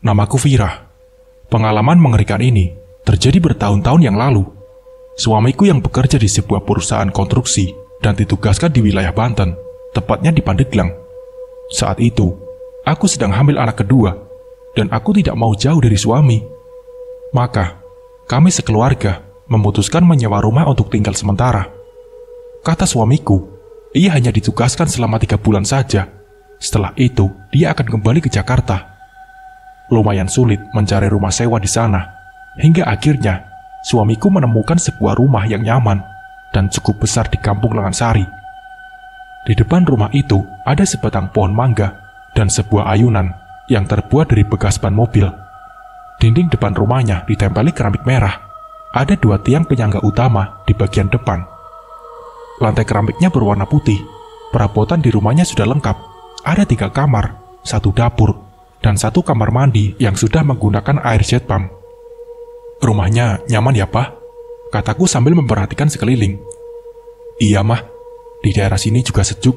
Namaku Vira. Pengalaman mengerikan ini terjadi bertahun-tahun yang lalu. Suamiku yang bekerja di sebuah perusahaan konstruksi dan ditugaskan di wilayah Banten, tepatnya di Pandeglang. Saat itu, aku sedang hamil anak kedua, dan aku tidak mau jauh dari suami. Maka, kami sekeluarga memutuskan menyewa rumah untuk tinggal sementara. Kata suamiku, ia hanya ditugaskan selama 3 bulan saja. Setelah itu, dia akan kembali ke Jakarta. Lumayan sulit mencari rumah sewa di sana, hingga akhirnya suamiku menemukan sebuah rumah yang nyaman dan cukup besar di Kampung Lengansari. Di depan rumah itu ada sebatang pohon mangga dan sebuah ayunan yang terbuat dari bekas ban mobil. Dinding depan rumahnya ditempeli keramik merah. Ada 2 tiang penyangga utama di bagian depan. Lantai keramiknya berwarna putih. Perabotan di rumahnya sudah lengkap. Ada 3 kamar, 1 dapur, dan 1 kamar mandi yang sudah menggunakan air jet pump. Rumahnya nyaman ya, Pak? Kataku sambil memperhatikan sekeliling. Iya, Mah. Di daerah sini juga sejuk.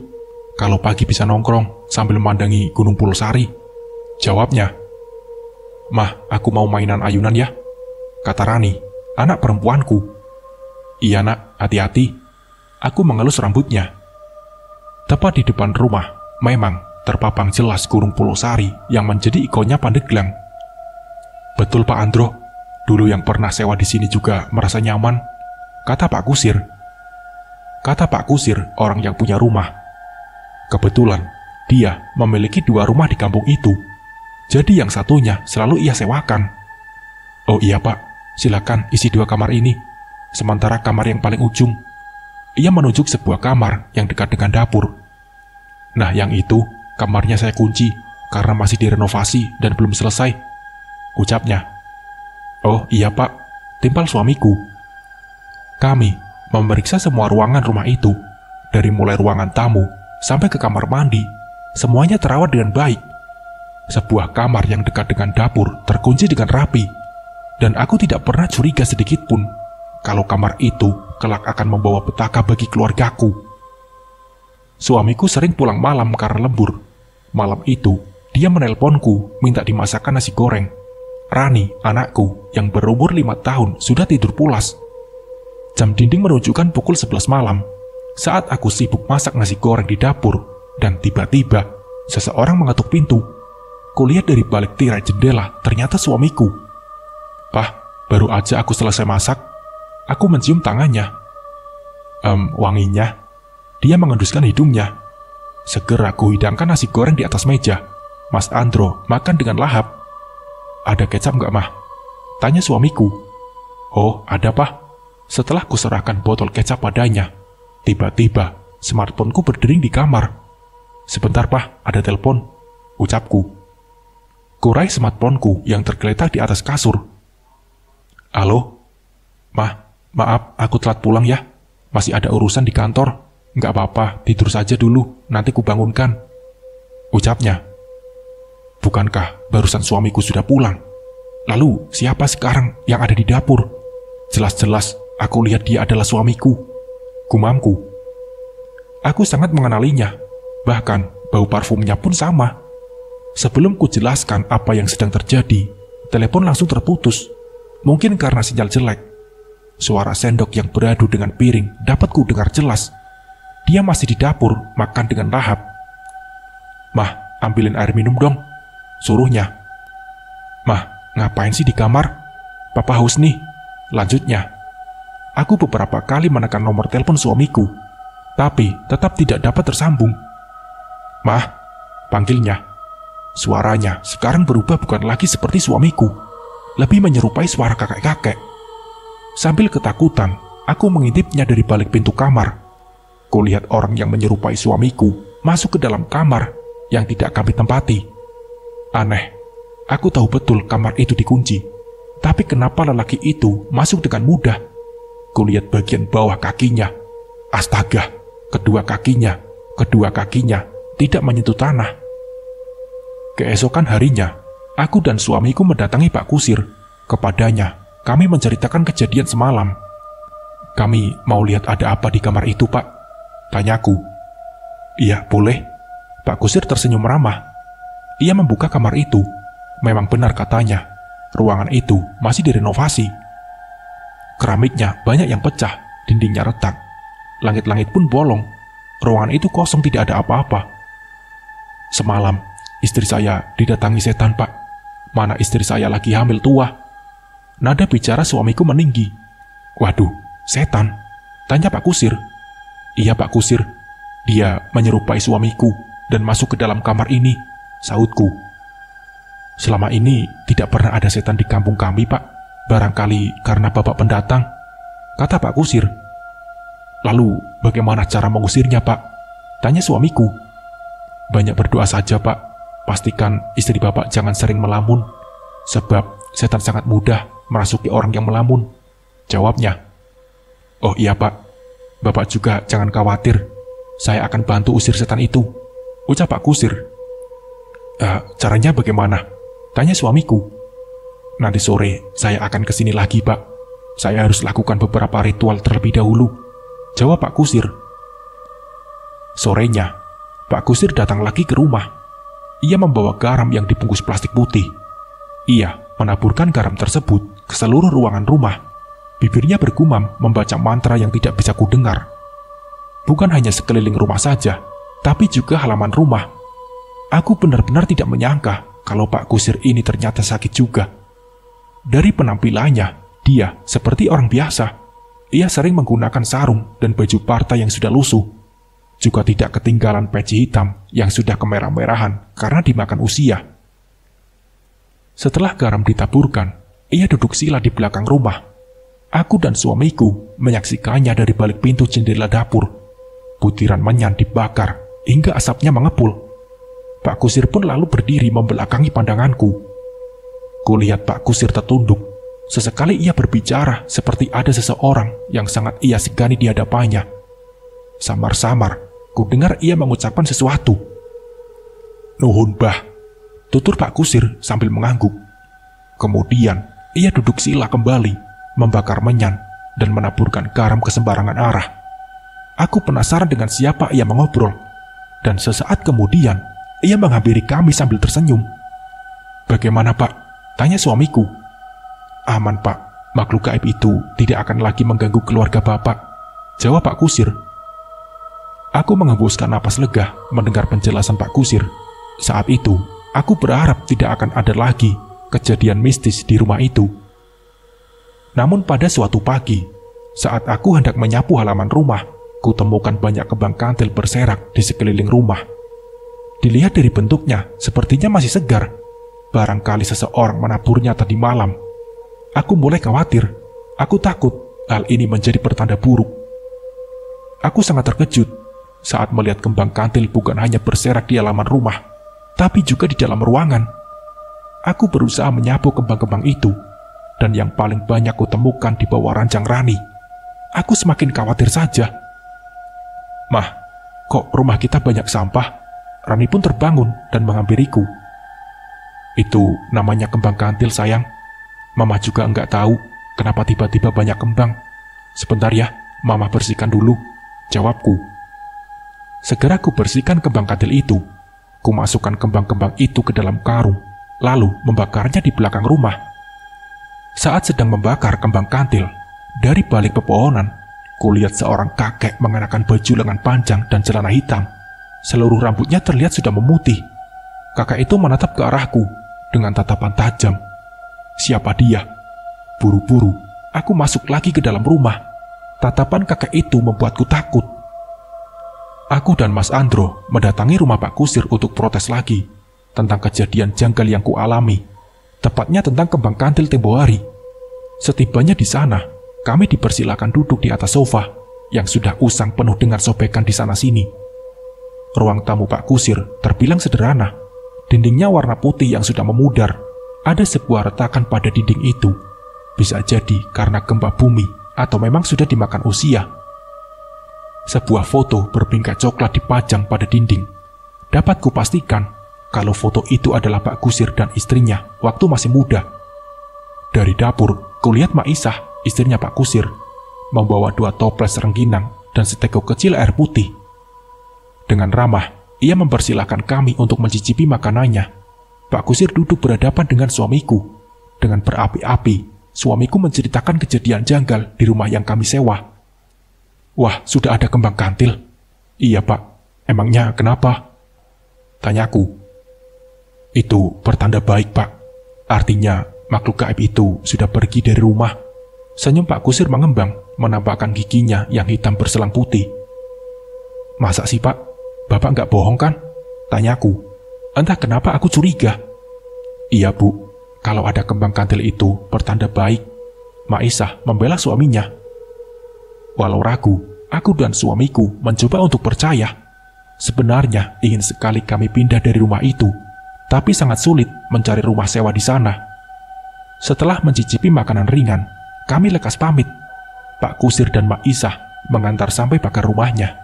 Kalau pagi bisa nongkrong sambil memandangi Gunung Pulosari. Jawabnya. Mah, aku mau mainan ayunan ya, kata Rani, anak perempuanku. Iya, Nak, hati-hati. Aku mengelus rambutnya. Tepat di depan rumah, memang terpapang jelas Gunung Pulosari yang menjadi ikonnya Pandeglang. Betul, Pak Andro. Dulu yang pernah sewa di sini juga merasa nyaman, kata Pak Kusir. Kata Pak Kusir, orang yang punya rumah. Kebetulan, dia memiliki 2 rumah di kampung itu. Jadi yang satunya selalu ia sewakan. Oh iya, Pak, silakan isi 2 kamar ini. Sementara kamar yang paling ujung. Ia menunjuk sebuah kamar yang dekat dengan dapur. Nah, yang itu kamarnya saya kunci karena masih direnovasi dan belum selesai, ucapnya. Oh iya, Pak, timpal suamiku. Kami memeriksa semua ruangan rumah itu, dari mulai ruangan tamu sampai ke kamar mandi. Semuanya terawat dengan baik. Sebuah kamar yang dekat dengan dapur terkunci dengan rapi, dan aku tidak pernah curiga sedikit pun kalau kamar itu kelak akan membawa petaka bagi keluargaku. Suamiku sering pulang malam karena lembur. Malam itu, dia menelponku minta dimasakkan nasi goreng. Rani, anakku, yang berumur 5 tahun, sudah tidur pulas. Jam dinding menunjukkan pukul 11 malam, saat aku sibuk masak nasi goreng di dapur, dan tiba-tiba, seseorang mengetuk pintu. Kulihat dari balik tirai jendela, ternyata suamiku. Pah, baru aja aku selesai masak. Aku mencium tangannya. Wanginya. Dia mengenduskan hidungnya. Segera aku hidangkan nasi goreng di atas meja. Mas Andro makan dengan lahap. Ada kecap nggak, Mah? Tanya suamiku. Oh, ada, Pah. Setelah kuserahkan botol kecap padanya, tiba-tiba smartphoneku berdering di kamar. Sebentar, Pah, ada telepon, ucapku. Kurai smartphoneku yang tergeletak di atas kasur. Halo? Mah, maaf, aku telat pulang ya. Masih ada urusan di kantor. Nggak apa-apa, tidur saja dulu, nanti kubangunkan, ucapnya. Bukankah barusan suamiku sudah pulang? Lalu siapa sekarang yang ada di dapur? Jelas-jelas aku lihat dia adalah suamiku, gumamku. Aku sangat mengenalinya, bahkan bau parfumnya pun sama. Sebelum ku jelaskan apa yang sedang terjadi, telepon langsung terputus. Mungkin karena sinyal jelek. Suara sendok yang beradu dengan piring dapat ku dengar jelas. Dia masih di dapur, makan dengan lahap. Mah, ambilin air minum dong, suruhnya. Mah, ngapain sih di kamar? Papa haus nih, lanjutnya. Aku beberapa kali menekan nomor telepon suamiku, tapi tetap tidak dapat tersambung. Mah, panggilnya. Suaranya sekarang berubah bukan lagi seperti suamiku, lebih menyerupai suara kakek-kakek. Sambil ketakutan, aku mengintipnya dari balik pintu kamar. Kulihat orang yang menyerupai suamiku masuk ke dalam kamar yang tidak kami tempati. Aneh, aku tahu betul kamar itu dikunci. Tapi kenapa lelaki itu masuk dengan mudah? Kulihat bagian bawah kakinya. Astaga, kedua kakinya tidak menyentuh tanah. Keesokan harinya, aku dan suamiku mendatangi Pak Kusir. Kepadanya, kami menceritakan kejadian semalam. Kami mau lihat ada apa di kamar itu, Pak, tanyaku. Iya, boleh. Pak Kusir tersenyum ramah. Ia membuka kamar itu. Memang benar katanya, ruangan itu masih direnovasi. Keramiknya banyak yang pecah, dindingnya retak, langit-langit pun bolong. Ruangan itu kosong, tidak ada apa-apa. Semalam, istri saya didatangi setan, Pak. Mana istri saya lagi hamil tua. Nada bicara suamiku meninggi. Waduh, setan? Tanya Pak Kusir. Iya Pak Kusir, dia menyerupai suamiku dan masuk ke dalam kamar ini, sahutku. Selama ini tidak pernah ada setan di kampung kami, Pak. Barangkali karena Bapak pendatang, kata Pak Kusir. Lalu bagaimana cara mengusirnya, Pak? Tanya suamiku. Banyak berdoa saja, Pak. Pastikan istri Bapak jangan sering melamun, sebab setan sangat mudah merasuki orang yang melamun, jawabnya. Oh iya, Pak. Bapak juga jangan khawatir. Saya akan bantu usir setan itu, ucap Pak Kusir. Caranya bagaimana? Tanya suamiku. Nanti sore saya akan kesini lagi, Pak. Saya harus lakukan beberapa ritual terlebih dahulu, jawab Pak Kusir. Sorenya, Pak Kusir datang lagi ke rumah. Ia membawa garam yang dibungkus plastik putih. Ia menaburkan garam tersebut ke seluruh ruangan rumah. Bibirnya bergumam membaca mantra yang tidak bisa kudengar. Bukan hanya sekeliling rumah saja, tapi juga halaman rumah. Aku benar-benar tidak menyangka kalau Pak Kusir ini ternyata sakit juga. Dari penampilannya, dia seperti orang biasa. Ia sering menggunakan sarung dan baju partai yang sudah lusuh. Juga tidak ketinggalan peci hitam yang sudah kemerah-merahan karena dimakan usia. Setelah garam ditaburkan, ia duduk sila di belakang rumah. Aku dan suamiku menyaksikannya dari balik pintu jendela dapur. Butiran menyan dibakar hingga asapnya mengepul. Pak Kusir pun lalu berdiri membelakangi pandanganku. Kulihat Pak Kusir tertunduk. Sesekali ia berbicara seperti ada seseorang yang sangat ia segani di hadapannya. Samar-samar ku dengar ia mengucapkan sesuatu. Nuhun bah, tutur Pak Kusir sambil mengangguk. Kemudian ia duduk sila kembali, membakar menyan dan menaburkan garam ke sembarangan arah. Aku penasaran dengan siapa ia mengobrol, dan sesaat kemudian ia menghampiri kami sambil tersenyum. Bagaimana Pak? Tanya suamiku. Aman Pak, makhluk gaib itu tidak akan lagi mengganggu keluarga Bapak, jawab Pak Kusir. Aku menghembuskan napas lega mendengar penjelasan Pak Kusir. Saat itu, aku berharap tidak akan ada lagi kejadian mistis di rumah itu. Namun pada suatu pagi, saat aku hendak menyapu halaman rumah, ku temukan banyak kembang kantil berserak di sekeliling rumah. Dilihat dari bentuknya, sepertinya masih segar. Barangkali seseorang menaburnya tadi malam. Aku mulai khawatir. Aku takut hal ini menjadi pertanda buruk. Aku sangat terkejut saat melihat kembang kantil bukan hanya berserak di halaman rumah, tapi juga di dalam ruangan. Aku berusaha menyapu kembang-kembang itu, dan yang paling banyak kutemukan di bawah ranjang Rani. Aku semakin khawatir saja. Mah, kok rumah kita banyak sampah? Rani pun terbangun dan menghampiriku. Itu namanya kembang kantil sayang. Mama juga enggak tahu kenapa tiba-tiba banyak kembang. Sebentar ya, Mama bersihkan dulu, jawabku. Segera ku bersihkan kembang kantil itu. Ku masukkan kembang-kembang itu ke dalam karung, lalu membakarnya di belakang rumah. Saat sedang membakar kembang kantil, dari balik pepohonan, kulihat seorang kakek mengenakan baju lengan panjang dan celana hitam. Seluruh rambutnya terlihat sudah memutih. Kakek itu menatap ke arahku dengan tatapan tajam. Siapa dia? Buru-buru, aku masuk lagi ke dalam rumah. Tatapan kakek itu membuatku takut. Aku dan Mas Andro mendatangi rumah Pak Kusir untuk protes lagi tentang kejadian janggal yang kualami, tepatnya tentang kembang kantil tempo hari. Setibanya di sana, kami dipersilakan duduk di atas sofa yang sudah usang penuh dengan sobekan di sana-sini. Ruang tamu Pak Kusir terbilang sederhana. Dindingnya warna putih yang sudah memudar. Ada sebuah retakan pada dinding itu. Bisa jadi karena gempa bumi atau memang sudah dimakan usia. Sebuah foto berbingkai coklat dipajang pada dinding. Dapat kupastikan kalau foto itu adalah Pak Kusir dan istrinya waktu masih muda. Dari dapur, kulihat Mak Isah, istrinya Pak Kusir, membawa 2 toples rengginang dan seteguk kecil air putih. Dengan ramah, ia mempersilahkan kami untuk mencicipi makanannya. Pak Kusir duduk berhadapan dengan suamiku. Dengan berapi-api, suamiku menceritakan kejadian janggal di rumah yang kami sewa. Wah, sudah ada kembang kantil? Iya, Pak. Emangnya kenapa? Tanyaku. Itu pertanda baik, Pak. Artinya, makhluk gaib itu sudah pergi dari rumah. Senyum Pak Kusir mengembang, menampakkan giginya yang hitam berselang putih. Masa sih, Pak? Bapak nggak bohong kan? Tanyaku. Entah kenapa aku curiga. Iya, Bu. Kalau ada kembang kantil itu pertanda baik. Maisah membela suaminya. Walau ragu, aku dan suamiku mencoba untuk percaya. Sebenarnya ingin sekali kami pindah dari rumah itu, tapi sangat sulit mencari rumah sewa di sana. Setelah mencicipi makanan ringan, kami lekas pamit. Pak Kusir dan Mak Isah mengantar sampai pagar rumahnya.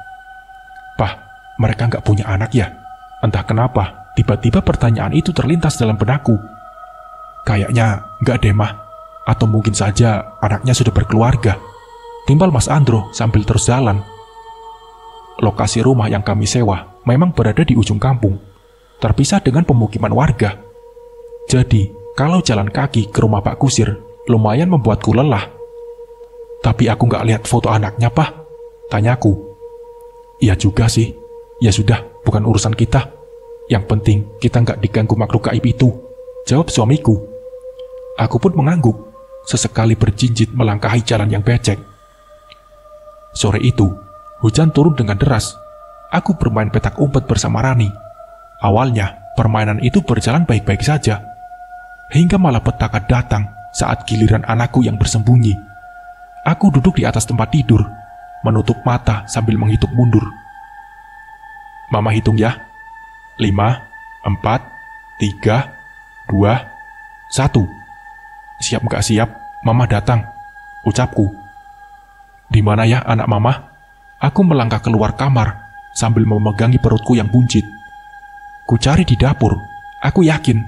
Pah, mereka nggak punya anak ya? Entah kenapa, tiba-tiba pertanyaan itu terlintas dalam benakku. Kayaknya nggak deh, Mah. Atau mungkin saja anaknya sudah berkeluarga. Timbal Mas Andro sambil terus jalan. Lokasi rumah yang kami sewa memang berada di ujung kampung, terpisah dengan pemukiman warga. Jadi, kalau jalan kaki ke rumah Pak Kusir, lumayan membuatku lelah. Tapi aku nggak lihat foto anaknya, Pak. Tanyaku. Iya juga sih. Ya sudah, bukan urusan kita. Yang penting kita nggak diganggu makhluk gaib itu, jawab suamiku. Aku pun mengangguk, sesekali berjinjit melangkahi jalan yang becek. Sore itu, hujan turun dengan deras. Aku bermain petak umpet bersama Rani. Awalnya, permainan itu berjalan baik-baik saja. Hingga malapetaka datang saat giliran anakku yang bersembunyi. Aku duduk di atas tempat tidur, menutup mata sambil menghitung mundur. Mama hitung ya. 5, 4, 3, 2, 1. Siap nggak siap, Mama datang, ucapku. Di mana ya anak Mama? Aku melangkah keluar kamar sambil memegangi perutku yang buncit. Ku cari di dapur. Aku yakin,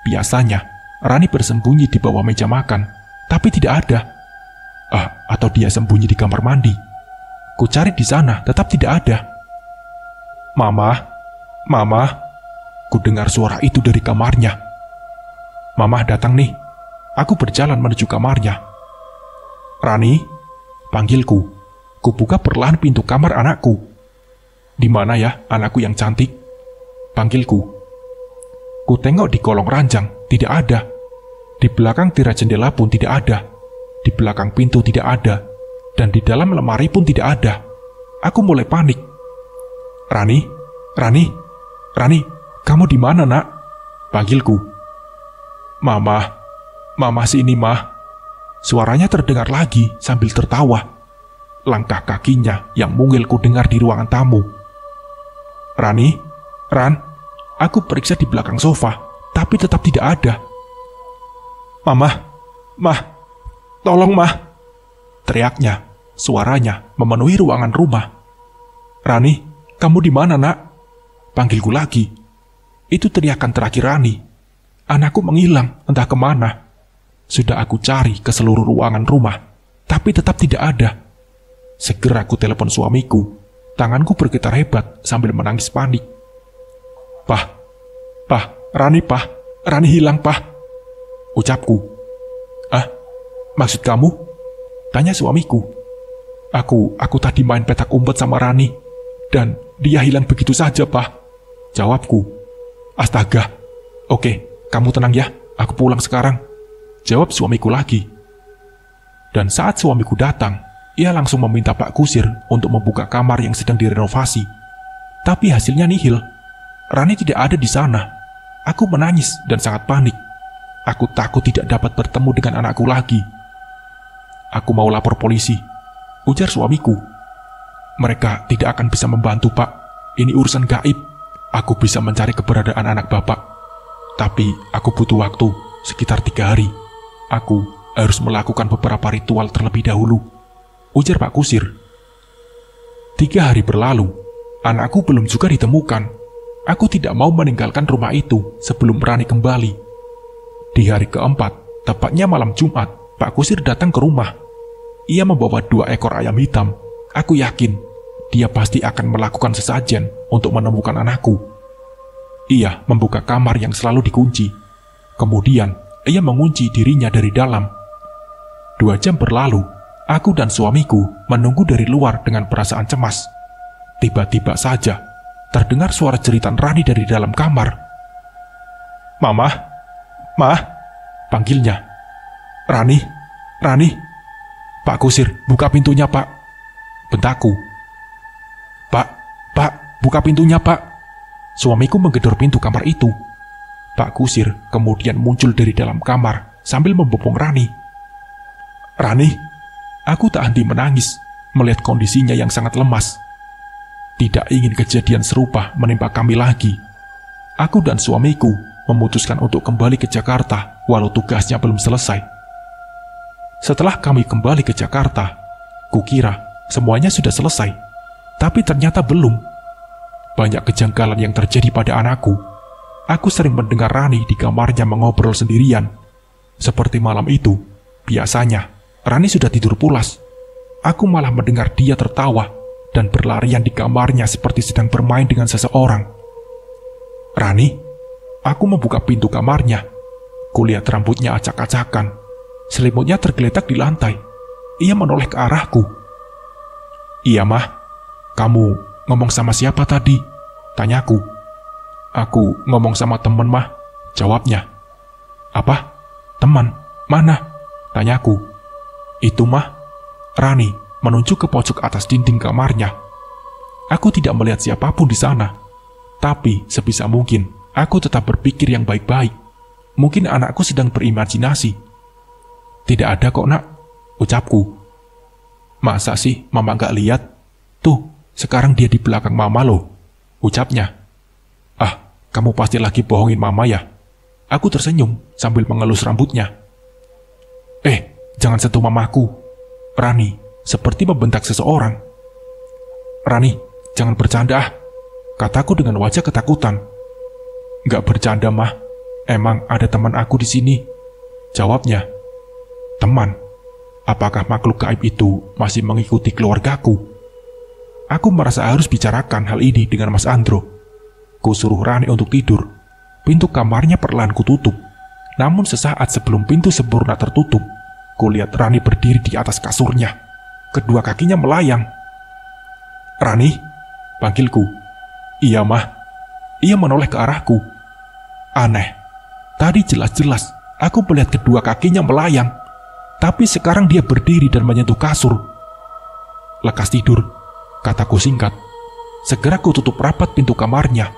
biasanya Rani bersembunyi di bawah meja makan, tapi tidak ada. Atau dia sembunyi di kamar mandi. Ku cari di sana, tetap tidak ada. Mama, Mama, ku dengar suara itu dari kamarnya. Mama datang nih. Aku berjalan menuju kamarnya. Rani, panggilku. Ku buka perlahan pintu kamar anakku. Di mana ya anakku yang cantik? Panggilku. Ku tengok di kolong ranjang, tidak ada. Di belakang tirai jendela pun tidak ada. Di belakang pintu tidak ada. Dan di dalam lemari pun tidak ada. Aku mulai panik. Rani, Rani, Rani, kamu di mana, Nak? Panggilku. Mama sini, Mah. Suaranya terdengar lagi sambil tertawa. Langkah kakinya yang mungil ku dengar di ruangan tamu. Rani, Ran, aku periksa di belakang sofa, tapi tetap tidak ada. Mah, tolong, Mah. Teriaknya, suaranya memenuhi ruangan rumah. Rani, kamu di mana, Nak? Panggilku lagi. Itu teriakan terakhir Rani. Anakku menghilang, entah kemana. Sudah aku cari ke seluruh ruangan rumah, tapi tetap tidak ada. Segera aku telepon suamiku. Tanganku bergetar hebat sambil menangis panik. Pah, Rani hilang, Pah. Ucapku. Maksud kamu? Tanya suamiku. Aku tadi main petak umpet sama Rani, dan dia hilang begitu saja, Pah. Jawabku. Astaga. Oke, kamu tenang ya, aku pulang sekarang. Jawab suamiku lagi. Dan saat suamiku datang, ia langsung meminta Pak Kusir untuk membuka kamar yang sedang direnovasi. Tapi hasilnya nihil. Rani tidak ada di sana. Aku menangis dan sangat panik. Aku takut tidak dapat bertemu dengan anakku lagi. Aku mau lapor polisi, ujar suamiku. Mereka tidak akan bisa membantu, Pak. Ini urusan gaib. Aku bisa mencari keberadaan anak Bapak. Tapi aku butuh waktu, sekitar 3 hari. Aku harus melakukan beberapa ritual terlebih dahulu, ujar Pak Kusir. 3 hari berlalu, anakku belum juga ditemukan. Aku tidak mau meninggalkan rumah itu sebelum Rani kembali. Di hari keempat, tepatnya malam Jumat, Pak Kusir datang ke rumah. Ia membawa 2 ekor ayam hitam. Aku yakin dia pasti akan melakukan sesajen untuk menemukan anakku. Ia membuka kamar yang selalu dikunci. Kemudian, ia mengunci dirinya dari dalam. 2 jam berlalu, aku dan suamiku menunggu dari luar dengan perasaan cemas. Tiba-tiba saja, terdengar suara jeritan Rani dari dalam kamar. "Mama, Ma," panggilnya. "Rani, Rani." "Pak Kusir, buka pintunya, Pak," bentakku. Pak, buka pintunya, Pak." Suamiku menggedor pintu kamar itu. Pak Kusir kemudian muncul dari dalam kamar sambil membopong Rani. "Rani," aku tak henti menangis melihat kondisinya yang sangat lemas. Tidak ingin kejadian serupa menimpa kami lagi. Aku dan suamiku memutuskan untuk kembali ke Jakarta walau tugasnya belum selesai. Setelah kami kembali ke Jakarta, kukira semuanya sudah selesai, tapi ternyata belum. Banyak kejanggalan yang terjadi pada anakku. Aku sering mendengar Rani di kamarnya mengobrol sendirian. Seperti malam itu, biasanya Rani sudah tidur pulas. Aku malah mendengar dia tertawa dan berlarian di kamarnya seperti sedang bermain dengan seseorang. "Rani," aku membuka pintu kamarnya. Kulihat rambutnya acak-acakan. Selimutnya tergeletak di lantai. Ia menoleh ke arahku. "Iya, Mah. Kamu ngomong sama siapa tadi?" tanyaku. "Aku ngomong sama teman, Mah," jawabnya. "Apa? Teman? Mana?" tanyaku. "Itu, Mah." Rani menunjuk ke pojok atas dinding kamarnya. Aku tidak melihat siapapun di sana. Tapi sebisa mungkin, aku tetap berpikir yang baik-baik. Mungkin anakku sedang berimajinasi. "Tidak ada kok, Nak," ucapku. "Masa sih Mama gak lihat? Tuh, sekarang dia di belakang Mama loh," ucapnya. "Ah, kamu pasti lagi bohongin Mama ya?" Aku tersenyum sambil mengelus rambutnya. Jangan sentuh Mamaku." Rani seperti membentak seseorang. "Rani, jangan bercanda ah," kataku dengan wajah ketakutan. "Gak bercanda, Mah. Emang ada teman aku di sini," jawabnya. "Teman? Apakah makhluk gaib itu masih mengikuti keluargaku?" Aku merasa harus bicarakan hal ini dengan Mas Andro. Ku suruh Rani untuk tidur. Pintu kamarnya perlahan kututup. Namun sesaat sebelum pintu sempurna tertutup, kulihat Rani berdiri di atas kasurnya. Kedua kakinya melayang. "Rani?" panggilku. "Iya, Mah." Ia menoleh ke arahku. Aneh. Tadi jelas-jelas aku melihat kedua kakinya melayang. Tapi sekarang dia berdiri dan menyentuh kasur. "Lekas tidur," kataku singkat. Segera ku tutup rapat pintu kamarnya.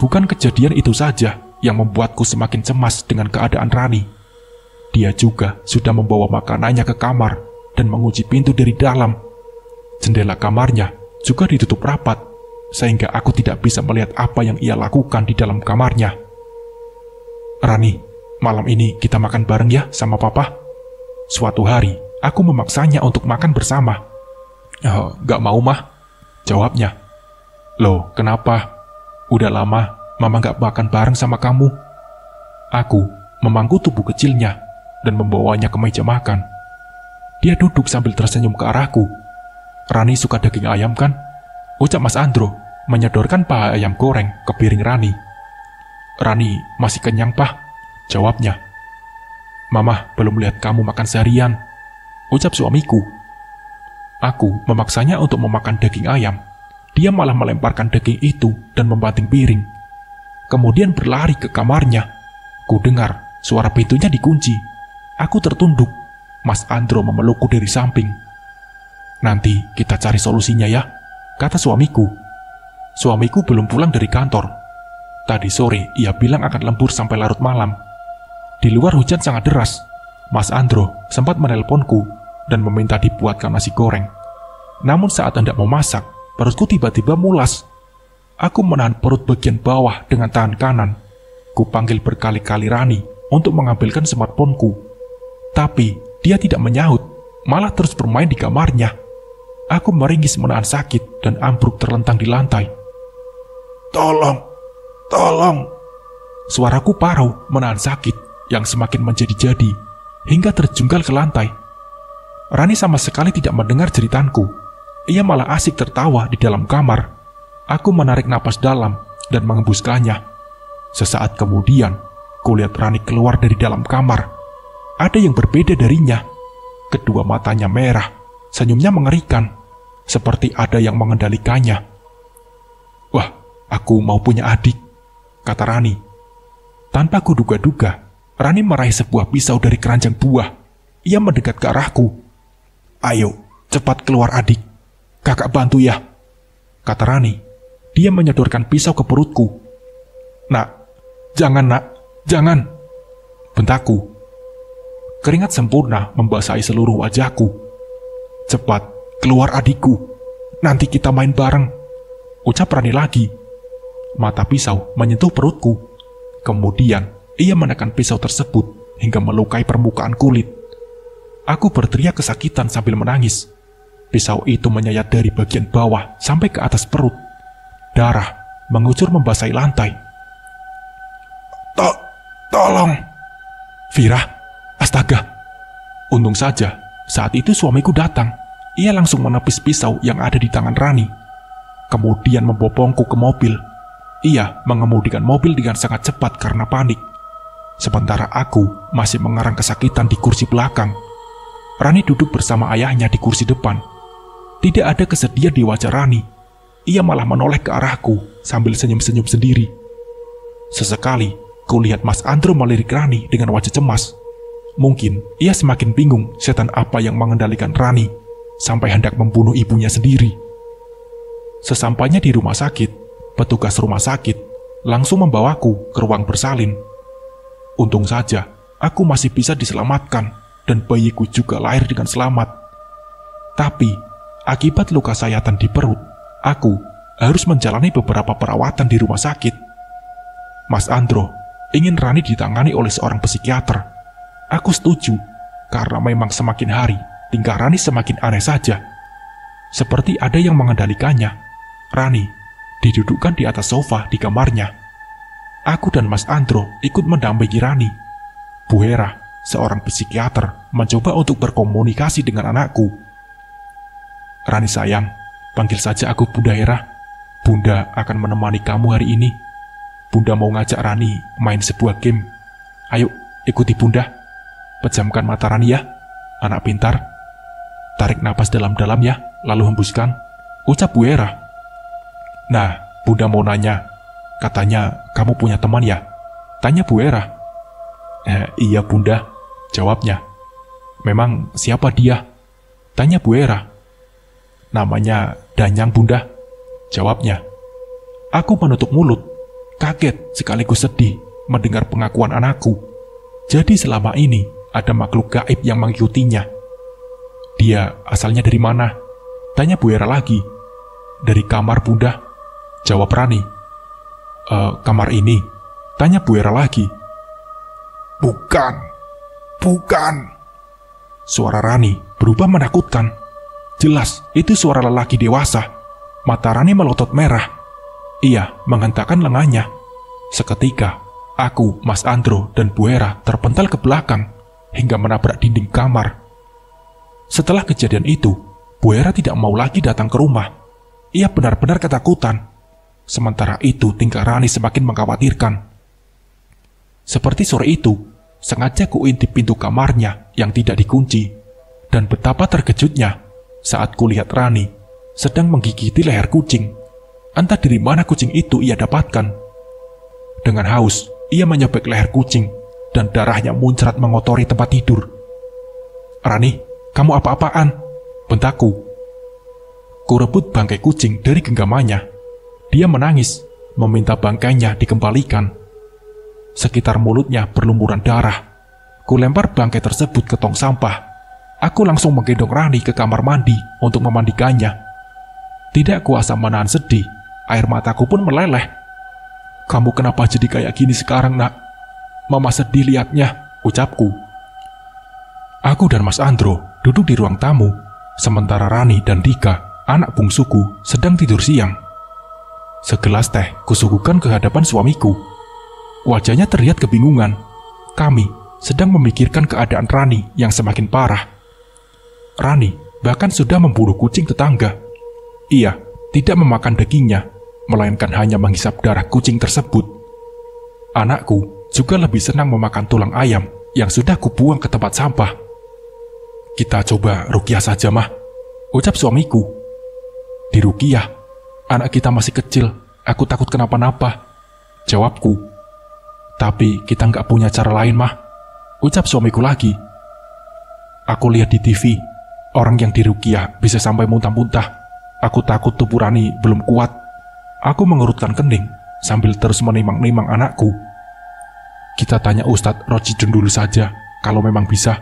Bukan kejadian itu saja yang membuatku semakin cemas dengan keadaan Rani. Dia juga sudah membawa makanannya ke kamar dan mengunci pintu dari dalam. Jendela kamarnya juga ditutup rapat, sehingga aku tidak bisa melihat apa yang ia lakukan di dalam kamarnya. "Rani, malam ini kita makan bareng ya sama Papa." Suatu hari, aku memaksanya untuk makan bersama. "Gak mau, Mah," jawabnya. "Loh, kenapa? Udah lama Mama gak makan bareng sama kamu." Aku memangku tubuh kecilnya dan membawanya ke meja makan. Dia duduk sambil tersenyum ke arahku. "Rani suka daging ayam kan?" ucap Mas Andro, menyodorkan paha ayam goreng ke piring Rani. "Rani masih kenyang, Pak," jawabnya. "Mama belum lihat kamu makan seharian," ucap suamiku. Aku memaksanya untuk memakan daging ayam. Dia malah melemparkan daging itu dan membanting piring. Kemudian berlari ke kamarnya. Ku dengar suara pintunya dikunci. Aku tertunduk. Mas Andro memelukku dari samping. "Nanti kita cari solusinya ya," kata suamiku. Suamiku belum pulang dari kantor. Tadi sore ia bilang akan lembur sampai larut malam. Di luar hujan sangat deras. Mas Andro sempat menelponku dan meminta dibuatkan nasi goreng. Namun saat hendak memasak, perutku tiba-tiba mulas. Aku menahan perut bagian bawah dengan tangan kanan. Ku panggil berkali-kali Rani untuk mengambilkan smartphone-ku. Tapi dia tidak menyahut, malah terus bermain di kamarnya. Aku meringis menahan sakit dan ambruk terlentang di lantai. "Tolong, tolong!" Suaraku parau menahan sakit yang semakin menjadi-jadi hingga terjungkal ke lantai. Rani sama sekali tidak mendengar jeritanku. Ia malah asik tertawa di dalam kamar. Aku menarik napas dalam dan mengembuskannya. Sesaat kemudian, kulihat Rani keluar dari dalam kamar. Ada yang berbeda darinya. Kedua matanya merah, senyumnya mengerikan, seperti ada yang mengendalikannya. "Wah, aku mau punya adik," kata Rani. Tanpa kuduga-duga, Rani meraih sebuah pisau dari keranjang buah. Ia mendekat ke arahku. "Ayo, cepat keluar adik. Kakak bantu ya," kata Rani. Dia menyodorkan pisau ke perutku. "Nak, jangan nak, jangan," bentakku. Keringat sempurna membasahi seluruh wajahku. "Cepat, keluar adikku. Nanti kita main bareng," ucap Rani lagi. Mata pisau menyentuh perutku. Kemudian, ia menekan pisau tersebut hingga melukai permukaan kulit. Aku berteriak kesakitan sambil menangis. Pisau itu menyayat dari bagian bawah sampai ke atas perut. Darah mengucur membasahi lantai. Tolong, Vira, astaga. Untung saja, saat itu suamiku datang. Ia langsung menepis pisau yang ada di tangan Rani. Kemudian membopongku ke mobil. Ia mengemudikan mobil dengan sangat cepat karena panik. Sementara aku masih mengarang kesakitan di kursi belakang. Rani duduk bersama ayahnya di kursi depan. Tidak ada kesedihan di wajah Rani. Ia malah menoleh ke arahku sambil senyum-senyum sendiri. Sesekali, kulihat Mas Andro melirik Rani dengan wajah cemas. Mungkin ia semakin bingung setan apa yang mengendalikan Rani sampai hendak membunuh ibunya sendiri. Sesampainya di rumah sakit, petugas rumah sakit langsung membawaku ke ruang bersalin. Untung saja, aku masih bisa diselamatkan dan bayiku juga lahir dengan selamat. Tapi, akibat luka sayatan di perut, aku harus menjalani beberapa perawatan di rumah sakit. Mas Andro ingin Rani ditangani oleh seorang psikiater. Aku setuju, karena memang semakin hari, tingkah Rani semakin aneh saja. Seperti ada yang mengendalikannya. Rani didudukkan di atas sofa di kamarnya. Aku dan Mas Andro ikut mendampingi Rani. Bu Hera, seorang psikiater, mencoba untuk berkomunikasi dengan anakku. "Rani sayang, panggil saja aku Bunda Hera. Bunda akan menemani kamu hari ini. Bunda mau ngajak Rani main sebuah game. Ayo, ikuti Bunda. Pejamkan mata Rani ya, anak pintar. Tarik napas dalam-dalam ya, lalu hembuskan," ucap Bu Hera. "Nah, Bunda mau nanya. Katanya kamu punya teman ya?" tanya Bu Hera. "Iya Bunda," jawabnya. "Memang siapa dia?" tanya Bu Hera. "Namanya Danyang Bunda," jawabnya. Aku menutup mulut, kaget sekaligus sedih mendengar pengakuan anakku. Jadi selama ini ada makhluk gaib yang mengikutinya. "Dia asalnya dari mana?" tanya Bu Hera lagi. "Dari kamar Bunda," jawab Rani. Kamar ini?" tanya Bu Hera lagi. Bukan. Suara Rani berubah menakutkan. Jelas, itu suara lelaki dewasa. Mata Rani melotot merah. Ia menghentakkan lengannya. Seketika, aku, Mas Andro, dan Bu Hera terpental ke belakang hingga menabrak dinding kamar. Setelah kejadian itu, Bu Hera tidak mau lagi datang ke rumah. Ia benar-benar ketakutan. Sementara itu, tingkah Rani semakin mengkhawatirkan. Seperti sore itu, sengaja kuintip pintu kamarnya yang tidak dikunci. Dan betapa terkejutnya saat kulihat Rani sedang menggigiti leher kucing. Entah dari mana kucing itu ia dapatkan. Dengan haus, ia menyobek leher kucing dan darahnya muncrat mengotori tempat tidur. "Rani, kamu apa-apaan?" bentakku. Kurebut bangkai kucing dari genggamannya. Dia menangis, meminta bangkainya dikembalikan. Sekitar mulutnya berlumuran darah. Kulempar bangkai tersebut ke tong sampah. Aku langsung menggendong Rani ke kamar mandi untuk memandikannya. Tidak kuasa menahan sedih, air mataku pun meleleh. "Kamu kenapa jadi kayak gini sekarang, Nak? Mama sedih liatnya," ucapku. Aku dan Mas Andro duduk di ruang tamu, sementara Rani dan Dika, anak bungsuku, sedang tidur siang. Segelas teh kusuguhkan ke hadapan suamiku. Wajahnya terlihat kebingungan. Kami sedang memikirkan keadaan Rani yang semakin parah. Rani bahkan sudah membunuh kucing tetangga. Ia tidak memakan dagingnya, melainkan hanya menghisap darah kucing tersebut. Anakku juga lebih senang memakan tulang ayam yang sudah kubuang ke tempat sampah. Kita coba ruqyah saja, Mah, ucap suamiku. Di ruqyah, anak kita masih kecil, aku takut kenapa-napa, jawabku. Tapi kita nggak punya cara lain, Mah, ucap suamiku lagi. Aku lihat di TV, orang yang diruqyah bisa sampai muntah-muntah. Aku takut tubuh Rani belum kuat. Aku mengerutkan kening sambil terus menimang-nimang anakku. Kita tanya Ustadz Rojidun dulu saja, kalau memang bisa.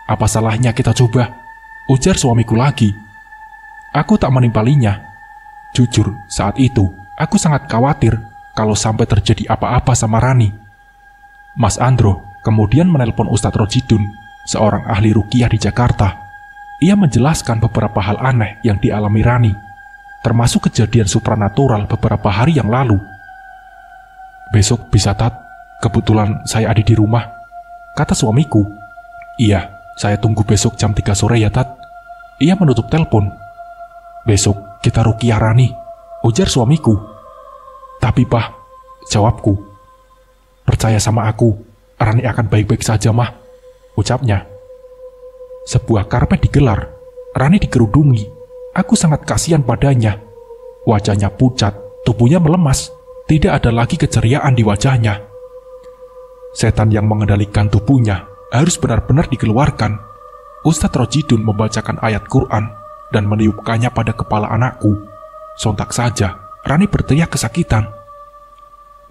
Apa salahnya kita coba? Ujar suamiku lagi. Aku tak menimpalinya. Jujur, saat itu aku sangat khawatir kalau sampai terjadi apa-apa sama Rani. Mas Andro kemudian menelpon Ustadz Rojidun, seorang ahli ruqyah di Jakarta. Ia menjelaskan beberapa hal aneh yang dialami Rani, termasuk kejadian supranatural beberapa hari yang lalu. Besok bisa, Tat? Kebetulan saya ada di rumah, kata suamiku. Iya, saya tunggu besok jam 3 sore ya, Tat. Ia menutup telepon. Besok kita ruqyah Rani, ujar suamiku. Tapi, Pak, jawabku. Percaya sama aku, Rani akan baik-baik saja, Mah, ucapnya. Sebuah karpet digelar, Rani dikerudungi. Aku sangat kasihan padanya. Wajahnya pucat, tubuhnya melemas, tidak ada lagi keceriaan di wajahnya. Setan yang mengendalikan tubuhnya harus benar-benar dikeluarkan. Ustadz Rojidun membacakan ayat Quran dan meniupkannya pada kepala anakku. Sontak saja, Rani berteriak kesakitan.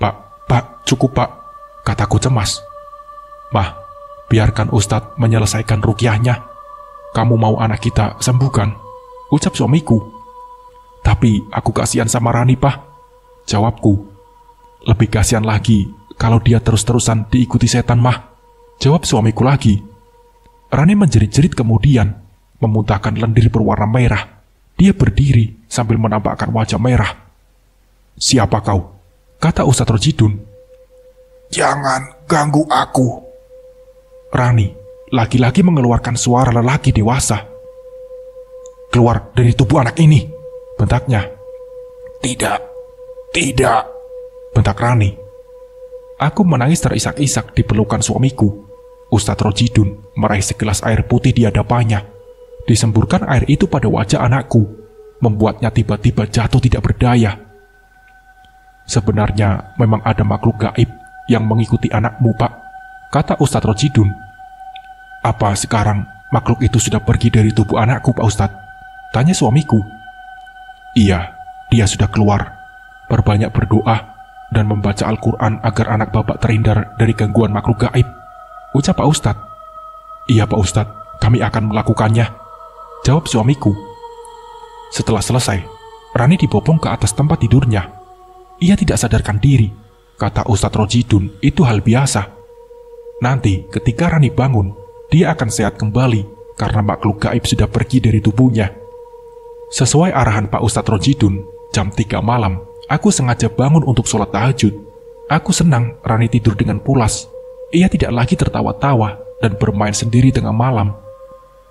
Pak, cukup, Pak, kataku cemas. Mah, biarkan Ustadz menyelesaikan ruqyahnya. Kamu mau anak kita sembuh kan? Ucap suamiku. Tapi aku kasihan sama Rani, Pak, jawabku. Lebih kasihan lagi kalau dia terus-terusan diikuti setan, Mah, jawab suamiku lagi. Rani menjerit-jerit kemudian memuntahkan lendir berwarna merah. Dia berdiri sambil menampakkan wajah merah. Siapa kau? Kata Ustadz Rojidun. Jangan ganggu aku. Rani lagi-lagi mengeluarkan suara lelaki dewasa. Keluar dari tubuh anak ini, bentaknya. Tidak, bentak Rani. Aku menangis terisak-isak di pelukan suamiku. Ustadz Rojidun meraih segelas air putih di hadapannya. Disemburkan air itu pada wajah anakku, membuatnya tiba-tiba jatuh tidak berdaya. Sebenarnya memang ada makhluk gaib yang mengikuti anakmu, Pak, kata Ustadz Rojidun. Apa sekarang makhluk itu sudah pergi dari tubuh anakku, Pak Ustadz? Tanya suamiku. Iya, dia sudah keluar. Perbanyak berdoa dan membaca Al-Quran agar anak Bapak terhindar dari gangguan makhluk gaib, ucap Pak Ustadz. Iya, Pak Ustadz, kami akan melakukannya, jawab suamiku. Setelah selesai, Rani dibopong ke atas tempat tidurnya. Ia tidak sadarkan diri. Kata Ustadz Rojidun, itu hal biasa. Nanti ketika Rani bangun, dia akan sehat kembali karena makhluk gaib sudah pergi dari tubuhnya. Sesuai arahan Pak Ustadz Rojidun, jam 3 malam, aku sengaja bangun untuk sholat tahajud. Aku senang Rani tidur dengan pulas. Ia tidak lagi tertawa-tawa dan bermain sendiri tengah malam.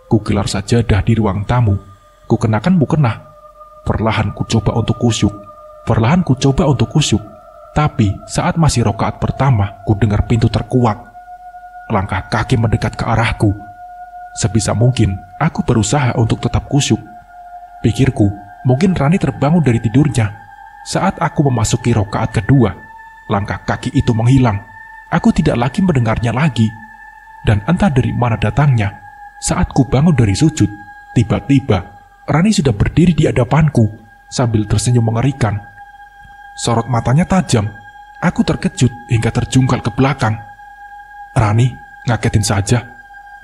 Ku gelar sajadah di ruang tamu. Ku kenakan mukena. Perlahan ku coba untuk kusyuk. Tapi saat masih rakaat pertama, ku dengar pintu terkuak. Langkah kaki mendekat ke arahku. Sebisa mungkin, aku berusaha untuk tetap kusyuk. Pikirku, mungkin Rani terbangun dari tidurnya. Saat aku memasuki rakaat kedua, langkah kaki itu menghilang. Aku tidak lagi mendengarnya lagi. Dan entah dari mana datangnya, saat ku bangun dari sujud, tiba-tiba Rani sudah berdiri di hadapanku sambil tersenyum mengerikan. Sorot matanya tajam. Aku terkejut hingga terjungkal ke belakang. Rani, ngagetin saja.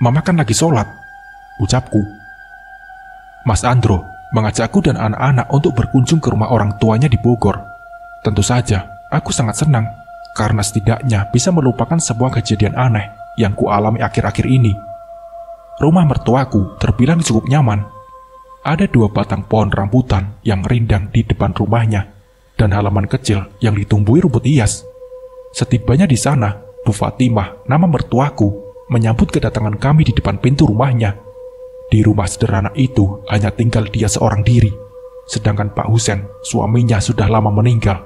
Mama kan lagi sholat, ucapku. Mas Andro mengajakku dan anak-anak untuk berkunjung ke rumah orang tuanya di Bogor. Tentu saja, aku sangat senang karena setidaknya bisa melupakan sebuah kejadian aneh yang kualami akhir-akhir ini. Rumah mertuaku terbilang cukup nyaman. Ada 2 batang pohon rambutan yang rindang di depan rumahnya dan halaman kecil yang ditumbuhi rumput hias. Setibanya di sana, Bu Fatimah, nama mertuaku, menyambut kedatangan kami di depan pintu rumahnya. Di rumah sederhana itu hanya tinggal dia seorang diri, sedangkan Pak Husen, suaminya, sudah lama meninggal.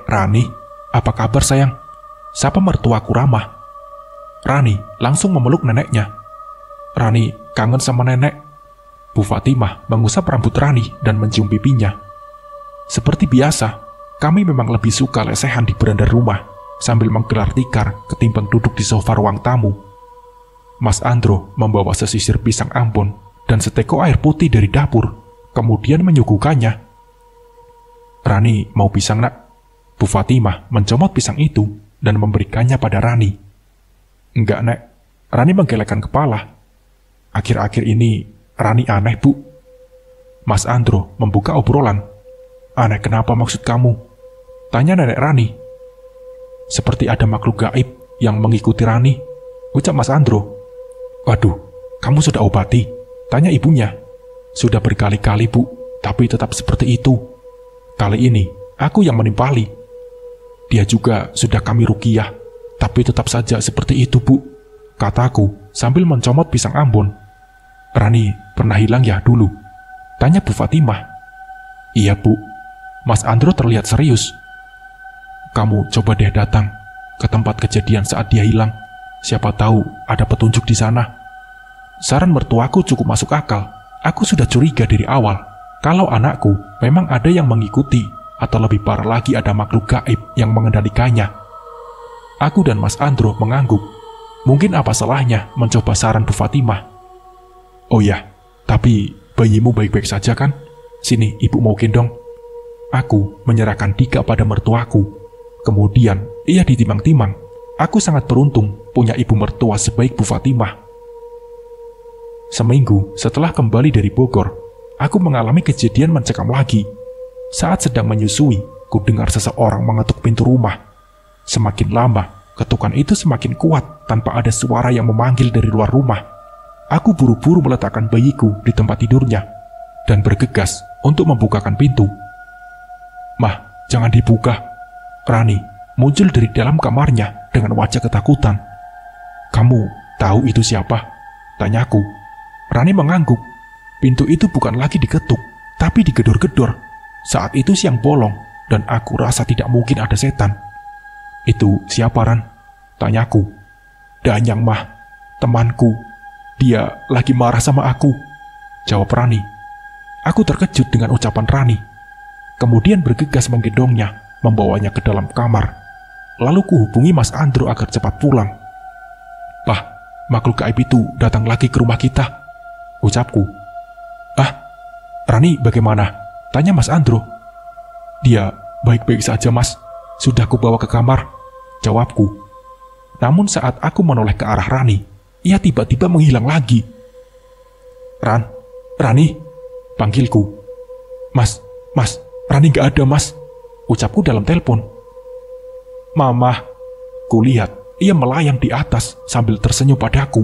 Rani, "Apa kabar sayang?" sapa mertuaku ramah. Rani langsung memeluk neneknya. "Rani kangen sama nenek." Bu Fatimah mengusap rambut Rani dan mencium pipinya. Seperti biasa, kami memang lebih suka lesehan di beranda rumah sambil menggelar tikar ketimbang duduk di sofa ruang tamu. Mas Andro membawa sesisir pisang Ambon dan seteko air putih dari dapur, kemudian menyuguhkannya. "Rani mau pisang, Nak?" Bu Fatimah mencomot pisang itu dan memberikannya pada Rani. "Enggak, Nek." Rani menggelengkan kepala. "Akhir-akhir ini Rani aneh, Bu." Mas Andro membuka obrolan. "Aneh kenapa maksud kamu?" tanya nenek Rani. "Seperti ada makhluk gaib yang mengikuti Rani," ucap Mas Andro. "Waduh, kamu sudah obati?" tanya ibunya. "Sudah berkali-kali, Bu, tapi tetap seperti itu. Kali ini aku yang menimpali. Dia juga sudah kami ruqyah, tapi tetap saja seperti itu, Bu," kataku sambil mencomot pisang Ambon. "Rani pernah hilang ya dulu?" tanya Bu Fatimah. "Iya, Bu." Mas Andro terlihat serius. "Kamu coba deh datang ke tempat kejadian saat dia hilang. Siapa tahu ada petunjuk di sana." Saran mertuaku cukup masuk akal. Aku sudah curiga dari awal kalau anakku memang ada yang mengikuti, atau lebih parah lagi ada makhluk gaib yang mengendalikannya. Aku dan Mas Andro mengangguk. Mungkin apa salahnya mencoba saran Bu Fatimah. "Oh ya, tapi bayimu baik-baik saja kan? Sini, ibu mau gendong." Aku menyerahkan Dika pada mertuaku. Kemudian ia ditimang-timang. Aku sangat beruntung punya ibu mertua sebaik Bu Fatimah. Seminggu setelah kembali dari Bogor, aku mengalami kejadian mencekam lagi. Saat sedang menyusui, ku dengar seseorang mengetuk pintu rumah. Semakin lama, ketukan itu semakin kuat tanpa ada suara yang memanggil dari luar rumah. Aku buru-buru meletakkan bayiku di tempat tidurnya dan bergegas untuk membukakan pintu. "Mah, jangan dibuka." Rani muncul dari dalam kamarnya dengan wajah ketakutan. "Kamu tahu itu siapa?" tanyaku. Rani mengangguk. Pintu itu bukan lagi diketuk, tapi digedor-gedor. Saat itu siang bolong, dan aku rasa tidak mungkin ada setan. "Itu siapa, Ran?" tanyaku. "Danyang, Mah, temanku. Dia lagi marah sama aku," jawab Rani. Aku terkejut dengan ucapan Rani. Kemudian bergegas menggendongnya, membawanya ke dalam kamar. Lalu kuhubungi Mas Andro agar cepat pulang. "Pah, makhluk gaib itu datang lagi ke rumah kita," ucapku. "Ah, Rani bagaimana?" tanya Mas Andro. "Dia baik-baik saja, Mas. Sudah kubawa ke kamar," jawabku. Namun saat aku menoleh ke arah Rani, ia tiba-tiba menghilang lagi. Rani, panggilku. Mas, Rani gak ada, Mas," ucapku dalam telepon. "Mama," kulihat ia melayang di atas sambil tersenyum padaku.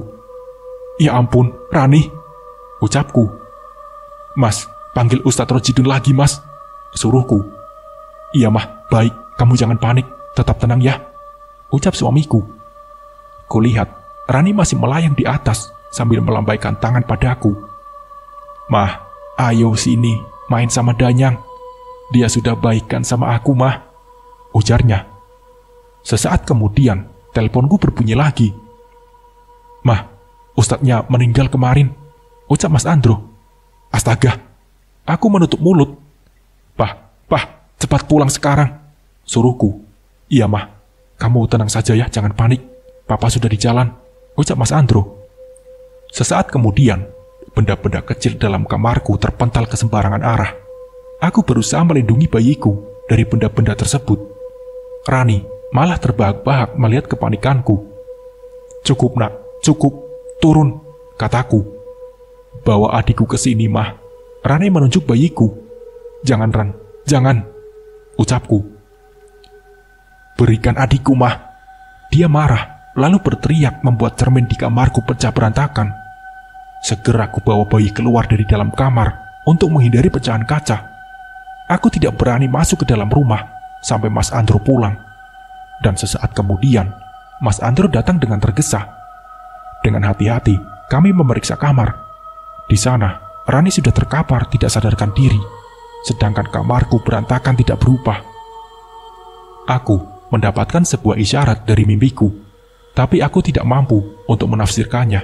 "Ya ampun, Rani," ucapku. "Mas, panggil Ustadz Rojidun lagi, Mas," suruhku. "Iya, Mah, baik, kamu jangan panik, tetap tenang ya," ucap suamiku. Kulihat Rani masih melayang di atas sambil melambaikan tangan padaku. "Mah, ayo sini, main sama Danyang. Dia sudah baikkan sama aku, Mah," ujarnya. Sesaat kemudian, teleponku berbunyi lagi. "Mah, Ustadznya meninggal kemarin," ucap Mas Andro. "Astaga," aku menutup mulut. Pah, cepat pulang sekarang," suruhku. "Iya, Mah, kamu tenang saja ya, jangan panik. Papa sudah di jalan," ucap Mas Andro. Sesaat kemudian, benda-benda kecil dalam kamarku terpental ke sembarangan arah. Aku berusaha melindungi bayiku dari benda-benda tersebut. Rani malah terbahak-bahak melihat kepanikanku. "Cukup, Nak, cukup. Turun," kataku. "Bawa adikku ke sini, Mah." Rani menunjuk bayiku. "Jangan, Ran, jangan," ucapku. "Berikan adikku, Mah." Dia marah, lalu berteriak membuat cermin di kamarku pecah berantakan. Segera aku bawa bayi keluar dari dalam kamar untuk menghindari pecahan kaca. Aku tidak berani masuk ke dalam rumah sampai Mas Andro pulang. Dan sesaat kemudian, Mas Andro datang dengan tergesa. Dengan hati-hati, kami memeriksa kamar. Di sana, Rani sudah terkapar tidak sadarkan diri, sedangkan kamarku berantakan tidak berubah. Aku mendapatkan sebuah isyarat dari mimpiku, tapi aku tidak mampu untuk menafsirkannya.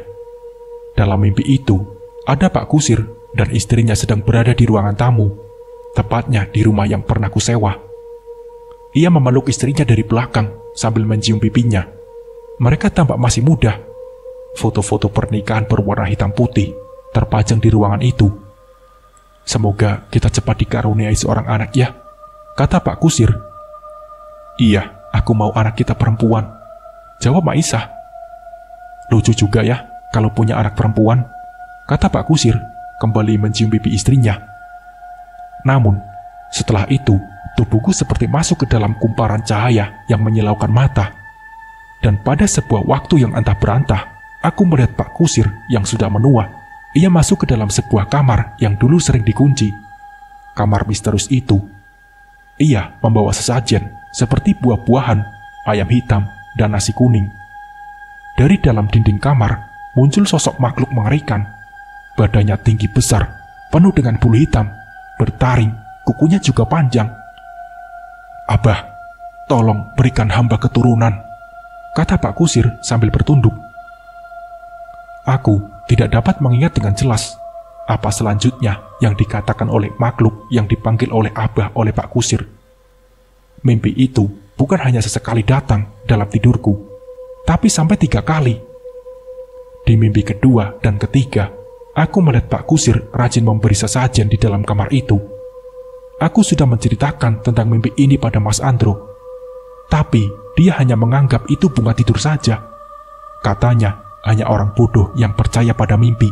Dalam mimpi itu, ada Pak Kusir dan istrinya sedang berada di ruangan tamu, tepatnya di rumah yang pernah kusewa. Ia memeluk istrinya dari belakang sambil mencium pipinya. Mereka tampak masih muda. Foto-foto pernikahan berwarna hitam putih terpajang di ruangan itu. "Semoga kita cepat dikaruniai seorang anak ya," kata Pak Kusir. "Iya, aku mau anak kita perempuan," jawab Maisah. "Lucu juga ya kalau punya anak perempuan," kata Pak Kusir kembali mencium pipi istrinya. Namun, setelah itu, tubuhku seperti masuk ke dalam kumparan cahaya yang menyilaukan mata. Dan pada sebuah waktu yang antah berantah, aku melihat Pak Kusir yang sudah menua. Ia masuk ke dalam sebuah kamar yang dulu sering dikunci. Kamar misterius itu. Ia membawa sesajen seperti buah-buahan, ayam hitam, dan nasi kuning. Dari dalam dinding kamar muncul sosok makhluk mengerikan. Badannya tinggi besar, penuh dengan bulu hitam, bertaring, kukunya juga panjang. "Abah, tolong berikan hamba keturunan," kata Pak Kusir sambil bertunduk. Aku tidak dapat mengingat dengan jelas apa selanjutnya yang dikatakan oleh makhluk yang dipanggil oleh Abah oleh Pak Kusir. Mimpi itu bukan hanya sesekali datang dalam tidurku, tapi sampai 3 kali. Di mimpi kedua dan ketiga, aku melihat Pak Kusir rajin memberi sesajen di dalam kamar itu. Aku sudah menceritakan tentang mimpi ini pada Mas Andro, tapi dia hanya menganggap itu bunga tidur saja. Katanya, hanya orang bodoh yang percaya pada mimpi.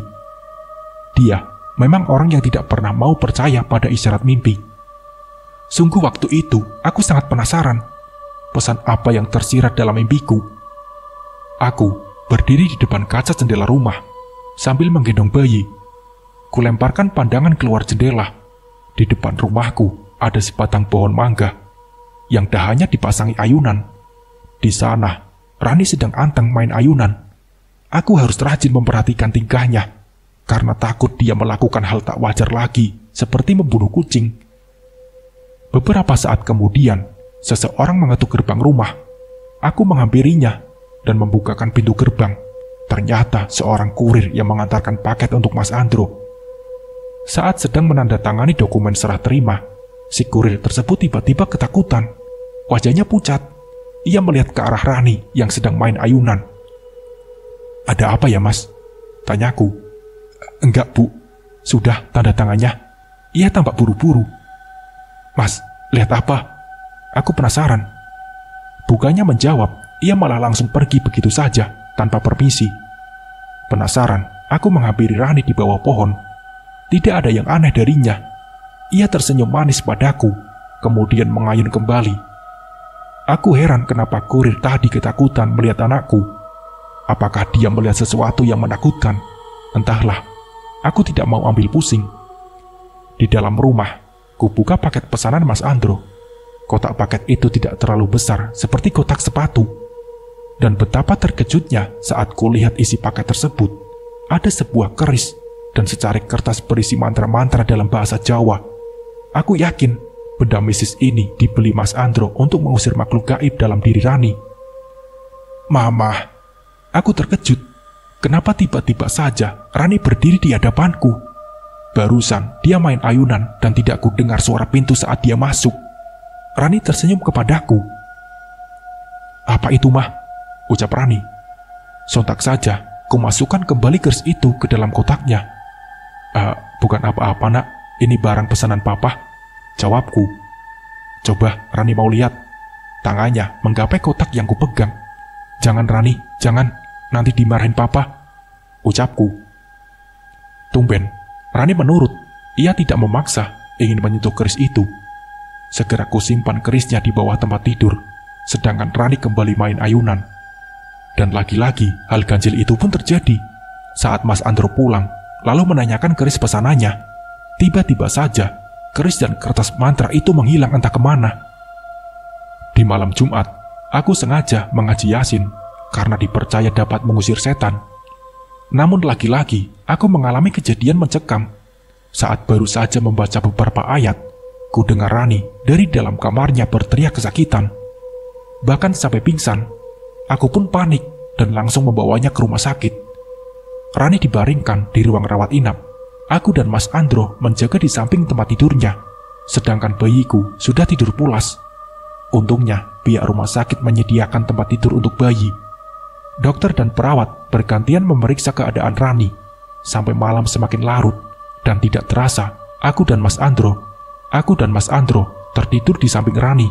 Dia memang orang yang tidak pernah mau percaya pada isyarat mimpi. Sungguh waktu itu, aku sangat penasaran. Pesan apa yang tersirat dalam mimpiku? Aku berdiri di depan kaca jendela rumah, sambil menggendong bayi. Kulemparkan pandangan keluar jendela. Di depan rumahku ada sebatang pohon mangga, yang dahannya dipasangi ayunan. Di sana, Rani sedang anteng main ayunan. Aku harus rajin memperhatikan tingkahnya, karena takut dia melakukan hal tak wajar lagi, seperti membunuh kucing. Beberapa saat kemudian, seseorang mengetuk gerbang rumah. Aku menghampirinya dan membukakan pintu gerbang. Ternyata seorang kurir yang mengantarkan paket untuk Mas Andro. Saat sedang menandatangani dokumen serah terima, si kurir tersebut tiba-tiba ketakutan. Wajahnya pucat. Ia melihat ke arah Rani yang sedang main ayunan. "Ada apa ya, Mas?" tanyaku. "Enggak, Bu. Sudah tanda tangannya." Ia tampak buru-buru. "Mas, lihat apa?" Aku penasaran. Bukannya menjawab, ia malah langsung pergi begitu saja, tanpa permisi. Penasaran, aku menghampiri Rani di bawah pohon. Tidak ada yang aneh darinya. Ia tersenyum manis padaku, kemudian mengayun kembali. Aku heran kenapa kurir tadi ketakutan melihat anakku. Apakah dia melihat sesuatu yang menakutkan? Entahlah, aku tidak mau ambil pusing. Di dalam rumah, kubuka paket pesanan Mas Andro. Kotak paket itu tidak terlalu besar, seperti kotak sepatu. Dan betapa terkejutnya saat kulihat isi paket tersebut. Ada sebuah keris dan secarik kertas berisi mantra-mantra dalam bahasa Jawa. Aku yakin benda mistis ini dibeli Mas Andro untuk mengusir makhluk gaib dalam diri Rani. "Mama," aku terkejut. Kenapa tiba-tiba saja Rani berdiri di hadapanku? Barusan dia main ayunan dan tidak kudengar suara pintu saat dia masuk. Rani tersenyum kepadaku. "Apa itu, Mah?" ucap Rani. Sontak saja kumasukkan kembali keris itu ke dalam kotaknya. Bukan apa-apa, Nak. Ini barang pesanan Papa," jawabku. "Coba Rani mau lihat." Tangannya menggapai kotak yang kupegang. "Jangan, Rani, jangan. Nanti dimarahin Papa," ucapku. Tumben, Rani menurut. Ia tidak memaksa ingin menyentuh keris itu. Segera kusimpan kerisnya di bawah tempat tidur, sedangkan Rani kembali main ayunan. Dan lagi-lagi hal ganjil itu pun terjadi. Saat Mas Andro pulang, lalu menanyakan keris pesanannya, tiba-tiba saja keris dan kertas mantra itu menghilang entah kemana. Di malam Jumat, aku sengaja mengaji Yasin karena dipercaya dapat mengusir setan. Namun lagi-lagi aku mengalami kejadian mencekam. Saat baru saja membaca beberapa ayat, ku dengar Rani dari dalam kamarnya berteriak kesakitan. bahkan sampai pingsan. Aku pun panik dan langsung membawanya ke rumah sakit. Rani dibaringkan di ruang rawat inap. Aku dan Mas Andro menjaga di samping tempat tidurnya, sedangkan bayiku sudah tidur pulas. Untungnya, pihak rumah sakit menyediakan tempat tidur untuk bayi. Dokter dan perawat bergantian memeriksa keadaan Rani, sampai malam semakin larut, dan tidak terasa, aku dan Mas Andro tertidur di samping Rani.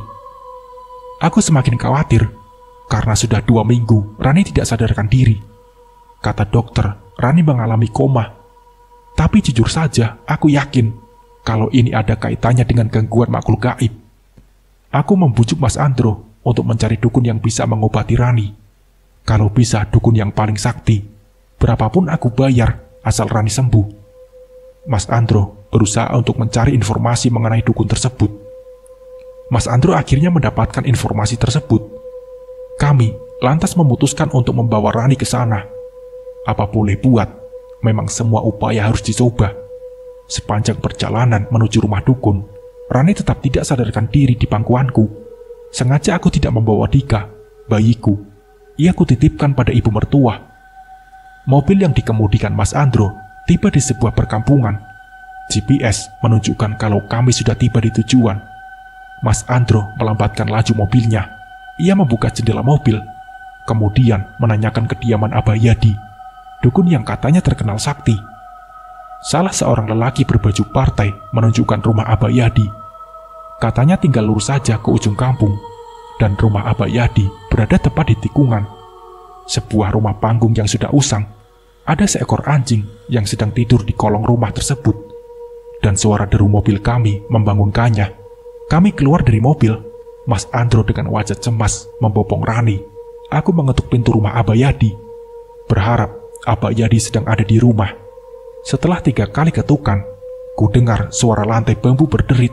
Aku semakin khawatir, karena sudah 2 minggu Rani tidak sadarkan diri. Kata dokter, Rani mengalami koma. Tapi jujur saja, aku yakin kalau ini ada kaitannya dengan gangguan makhluk gaib. Aku membujuk Mas Andro untuk mencari dukun yang bisa mengobati Rani. Kalau bisa dukun yang paling sakti, berapapun aku bayar asal Rani sembuh. Mas Andro berusaha untuk mencari informasi mengenai dukun tersebut. Mas Andro akhirnya mendapatkan informasi tersebut. Kami lantas memutuskan untuk membawa Rani ke sana. Apa boleh buat, memang semua upaya harus dicoba. Sepanjang perjalanan menuju rumah dukun, Rani tetap tidak sadarkan diri di pangkuanku. Sengaja aku tidak membawa Dika, bayiku. Ia kutitipkan pada ibu mertua. Mobil yang dikemudikan Mas Andro tiba di sebuah perkampungan. GPS menunjukkan kalau kami sudah tiba di tujuan. Mas Andro melambatkan laju mobilnya. Ia membuka jendela mobil, kemudian menanyakan kediaman Abah Yadi, dukun yang katanya terkenal sakti. Salah seorang lelaki berbaju partai menunjukkan rumah Abah Yadi. Katanya tinggal lurus saja ke ujung kampung, dan rumah Abah Yadi berada tepat di tikungan. Sebuah rumah panggung yang sudah usang. Ada seekor anjing yang sedang tidur di kolong rumah tersebut, dan suara deru mobil kami membangunkannya. Kami keluar dari mobil. Mas Andro dengan wajah cemas membopong Rani. Aku mengetuk pintu rumah Abah Yadi, berharap Abah Yadi sedang ada di rumah. Setelah 3 kali ketukan, ku dengar suara lantai bambu berderit.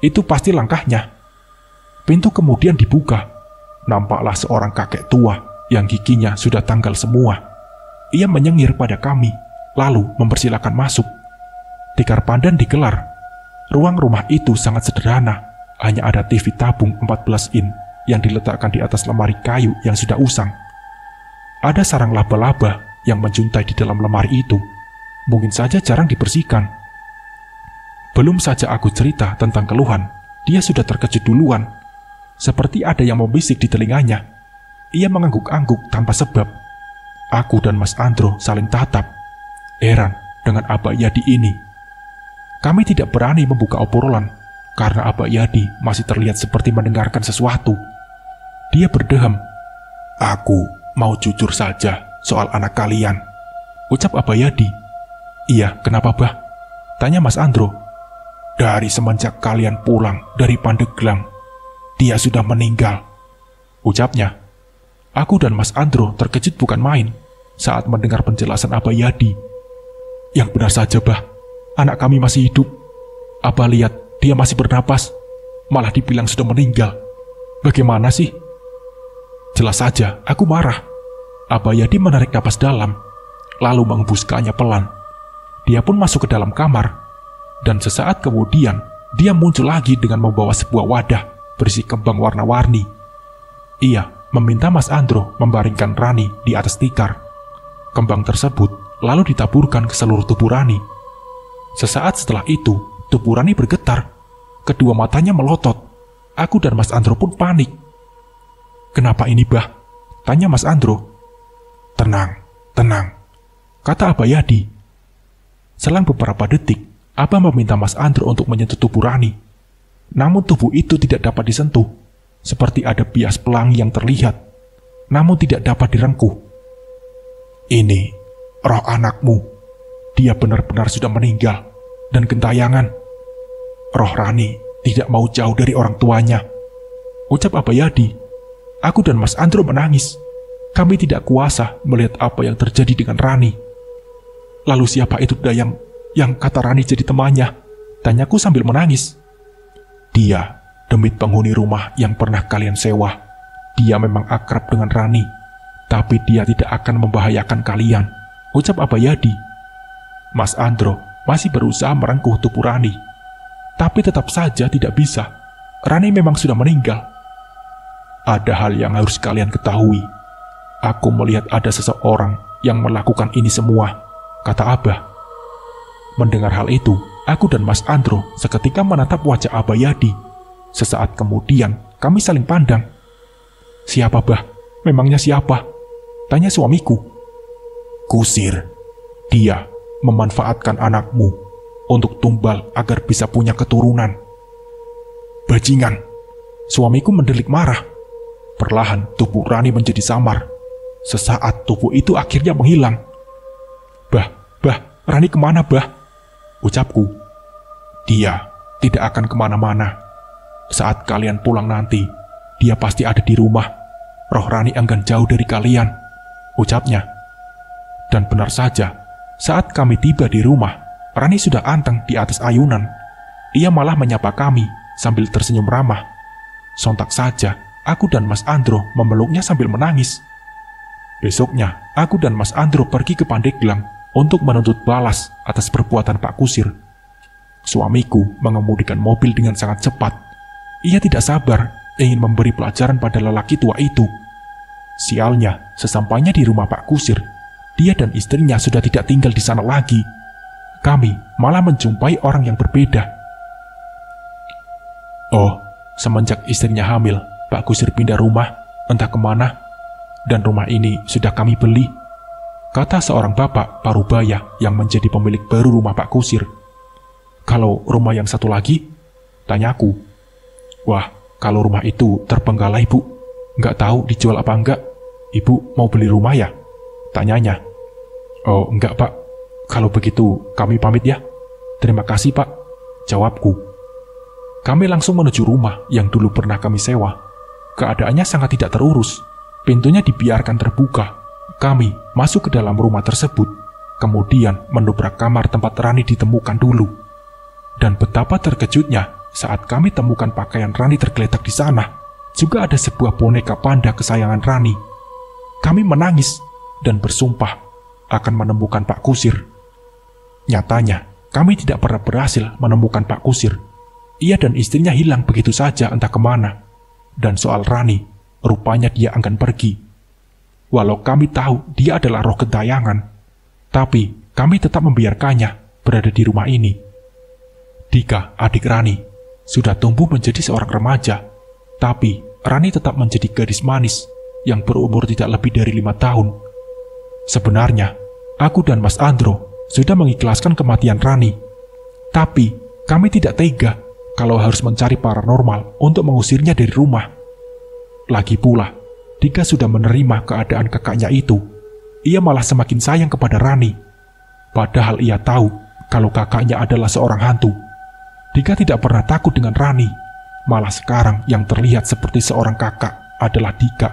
Itu pasti langkahnya. Pintu kemudian dibuka. Nampaklah seorang kakek tua yang giginya sudah tanggal semua. Ia menyengir pada kami, lalu mempersilakan masuk. Tikar pandan digelar. Ruang rumah itu sangat sederhana. Hanya ada TV tabung 14 in yang diletakkan di atas lemari kayu yang sudah usang. Ada sarang laba-laba yang menjuntai di dalam lemari itu. Mungkin saja jarang dibersihkan. Belum saja aku cerita tentang keluhan, dia sudah terkejut duluan. Seperti ada yang membisik di telinganya. Ia mengangguk-angguk tanpa sebab. Aku dan Mas Andro saling tatap, heran dengan Abah Yadi ini. Kami tidak berani membuka obrolan, karena Abah Yadi masih terlihat seperti mendengarkan sesuatu. Dia berdehem, "Aku mau jujur saja soal anak kalian," ucap Abah Yadi. "Iya, kenapa bah?" tanya Mas Andro. "Dari semenjak kalian pulang dari Pandeglang, dia sudah meninggal," ucapnya. Aku dan Mas Andro terkejut bukan main saat mendengar penjelasan Abah Yadi. "Yang benar saja bah, anak kami masih hidup. Abah lihat dia masih bernapas, malah dibilang sudah meninggal. Bagaimana sih?" Jelas saja aku marah. Abah Yadi menarik napas dalam, lalu menghembuskannya pelan. Dia pun masuk ke dalam kamar, dan sesaat kemudian dia muncul lagi dengan membawa sebuah wadah berisi kembang warna-warni. Ia meminta Mas Andro membaringkan Rani di atas tikar. Kembang tersebut lalu ditaburkan ke seluruh tubuh Rani. Sesaat setelah itu, tubuh Rani bergetar. Kedua matanya melotot. Aku dan Mas Andro pun panik. "Kenapa ini bah?" tanya Mas Andro. Tenang," kata Abah Yadi. Selang beberapa detik, Abah meminta Mas Andro untuk menyentuh tubuh Rani. Namun tubuh itu tidak dapat disentuh. Seperti ada bias pelangi yang terlihat, namun tidak dapat direngkuh. "Ini roh anakmu. Dia benar-benar sudah meninggal dan gentayangan. Roh Rani tidak mau jauh dari orang tuanya," ucap Abah Yadi. Aku dan Mas Andro menangis. Kami tidak kuasa melihat apa yang terjadi dengan Rani. "Lalu siapa itu Dayang yang kata Rani jadi temannya?" tanyaku sambil menangis. "Dia demit penghuni rumah yang pernah kalian sewa. Dia memang akrab dengan Rani, tapi dia tidak akan membahayakan kalian," ucap Abah Yadi. Mas Andro masih berusaha merengkuh tubuh Rani, tapi tetap saja tidak bisa. Rani memang sudah meninggal. Ada hal yang harus kalian ketahui. Aku melihat ada seseorang yang melakukan ini semua, kata Abah. Mendengar hal itu, aku dan Mas Andro seketika menatap wajah Abah Yadi. Sesaat kemudian, kami saling pandang. Siapa, Bah? Memangnya siapa? Tanya suamiku. Kusir. Dia memanfaatkan anakmu untuk tumbal agar bisa punya keturunan. Bajingan. Suamiku mendelik marah. Perlahan tubuh Rani menjadi samar. Sesaat tubuh itu akhirnya menghilang. Bah, Rani kemana, Bah? Ucapku. Dia tidak akan kemana-mana. Saat kalian pulang nanti, dia pasti ada di rumah. Roh Rani enggan jauh dari kalian, ucapnya. Dan benar saja, saat kami tiba di rumah, Rani sudah anteng di atas ayunan. Ia malah menyapa kami sambil tersenyum ramah. Sontak saja, aku dan Mas Andro memeluknya sambil menangis. Besoknya, aku dan Mas Andro pergi ke Pandeglang untuk menuntut balas atas perbuatan Pak Kusir. Suamiku mengemudikan mobil dengan sangat cepat. Ia tidak sabar ingin memberi pelajaran pada lelaki tua itu. Sialnya, sesampainya di rumah Pak Kusir, dia dan istrinya sudah tidak tinggal di sana lagi. Kami malah menjumpai orang yang berbeda. Oh, semenjak istrinya hamil, Pak Kusir pindah rumah, entah kemana, dan rumah ini sudah kami beli, kata seorang bapak parubaya yang menjadi pemilik baru rumah Pak Kusir. Kalau rumah yang satu lagi? Tanyaku. Wah, kalau rumah itu terbengkalai, Bu. Nggak tahu dijual apa enggak. Ibu mau beli rumah ya? Tanyanya. Oh, enggak, Pak. Kalau begitu, kami pamit ya. Terima kasih, Pak. Jawabku. Kami langsung menuju rumah yang dulu pernah kami sewa. Keadaannya sangat tidak terurus. Pintunya dibiarkan terbuka. Kami masuk ke dalam rumah tersebut. Kemudian mendobrak kamar tempat Rani ditemukan dulu. Dan betapa terkejutnya saat kami temukan pakaian Rani tergeletak di sana. Juga ada sebuah boneka panda kesayangan Rani. Kami menangis dan bersumpah akan menemukan Pak Kusir. Nyatanya, kami tidak pernah berhasil menemukan Pak Kusir. Ia dan istrinya hilang begitu saja entah kemana. Dan soal Rani, rupanya dia enggan pergi. Walau kami tahu dia adalah roh gentayangan, tapi kami tetap membiarkannya berada di rumah ini. Dika, adik Rani, sudah tumbuh menjadi seorang remaja, tapi Rani tetap menjadi gadis manis yang berumur tidak lebih dari 5 tahun. Sebenarnya, aku dan Mas Andro sudah mengikhlaskan kematian Rani, tapi kami tidak tega kalau harus mencari paranormal untuk mengusirnya dari rumah. Lagi pula, Dika sudah menerima keadaan kakaknya itu. Ia malah semakin sayang kepada Rani. Padahal ia tahu kalau kakaknya adalah seorang hantu. Dika tidak pernah takut dengan Rani. Malah sekarang yang terlihat seperti seorang kakak adalah Dika,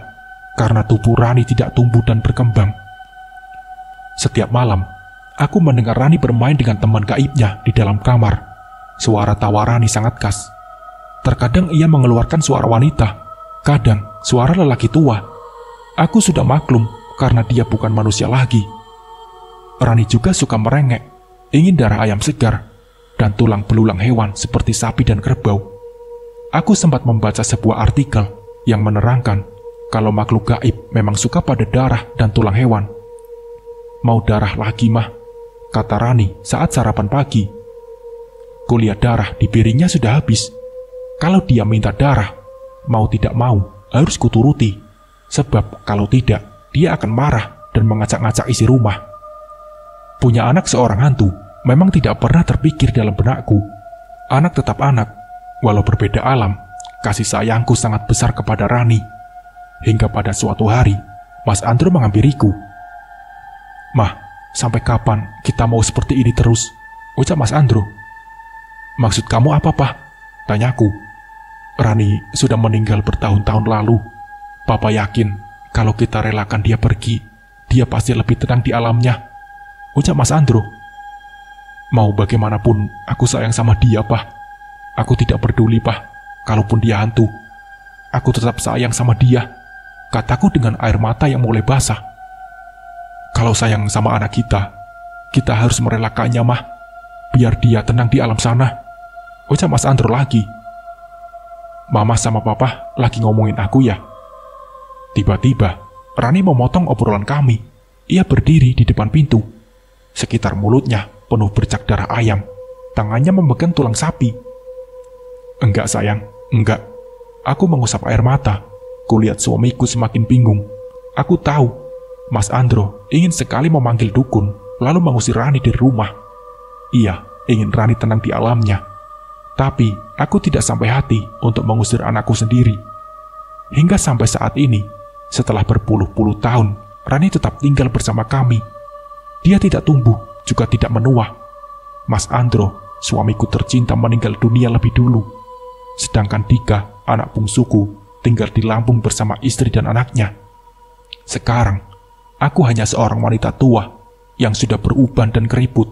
karena tubuh Rani tidak tumbuh dan berkembang. Setiap malam, aku mendengar Rani bermain dengan teman gaibnya di dalam kamar. Suara tawa Rani sangat khas. Terkadang ia mengeluarkan suara wanita, kadang suara lelaki tua. Aku sudah maklum karena dia bukan manusia lagi. Rani juga suka merengek, ingin darah ayam segar, dan tulang belulang hewan seperti sapi dan kerbau. Aku sempat membaca sebuah artikel yang menerangkan kalau makhluk gaib memang suka pada darah dan tulang hewan. Mau darah lagi, Mah, kata Rani saat sarapan pagi. Kulihat darah di piringnya sudah habis. Kalau dia minta darah, mau tidak mau harus kuturuti. Sebab kalau tidak, dia akan marah dan mengacak-ngacak isi rumah. Punya anak seorang hantu memang tidak pernah terpikir dalam benakku. Anak tetap anak, walau berbeda alam. Kasih sayangku sangat besar kepada Rani. Hingga pada suatu hari, Mas Andro menghampiriku. Mah, sampai kapan kita mau seperti ini terus? Ucap Mas Andro. Maksud kamu apa, Pak? Tanyaku. Rani sudah meninggal bertahun-tahun lalu. Papa yakin kalau kita relakan dia pergi, dia pasti lebih tenang di alamnya. Ucap Mas Andro. Mau bagaimanapun, aku sayang sama dia, Pak. Aku tidak peduli, Pak, kalaupun dia hantu. Aku tetap sayang sama dia, kataku dengan air mata yang mulai basah. Kalau sayang sama anak kita harus merelakannya, Mah, biar dia tenang di alam sana. Ucap Mas Andro lagi. Mama sama Papa lagi ngomongin aku ya? Tiba-tiba, Rani memotong obrolan kami. Ia berdiri di depan pintu. Sekitar mulutnya penuh bercak darah ayam. Tangannya memegang tulang sapi. Enggak sayang, enggak. Aku mengusap air mata. Kulihat suamiku semakin bingung. Aku tahu, Mas Andro ingin sekali memanggil dukun, lalu mengusir Rani dari rumah. Ia ingin Rani tenang di alamnya. Tapi aku tidak sampai hati untuk mengusir anakku sendiri. Hingga sampai saat ini, setelah berpuluh-puluh tahun, Rani tetap tinggal bersama kami. Dia tidak tumbuh, juga tidak menua. Mas Andro, suamiku tercinta, meninggal dunia lebih dulu. Sedangkan Dika, anak bungsuku, tinggal di Lampung bersama istri dan anaknya. Sekarang, aku hanya seorang wanita tua yang sudah beruban dan keriput.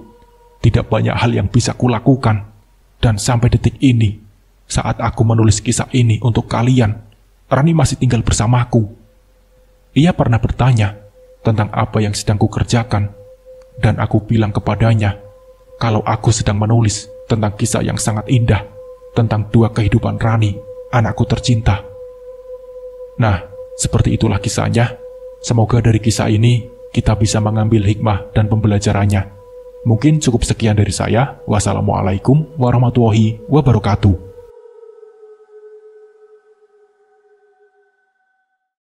Tidak banyak hal yang bisa kulakukan. Dan sampai detik ini, saat aku menulis kisah ini untuk kalian, Rani masih tinggal bersamaku. Ia pernah bertanya tentang apa yang sedang kukerjakan, dan aku bilang kepadanya kalau aku sedang menulis tentang kisah yang sangat indah, tentang dua kehidupan Rani, anakku tercinta. Nah, seperti itulah kisahnya. Semoga dari kisah ini kita bisa mengambil hikmah dan pembelajarannya. Mungkin cukup sekian dari saya. Wassalamualaikum warahmatullahi wabarakatuh.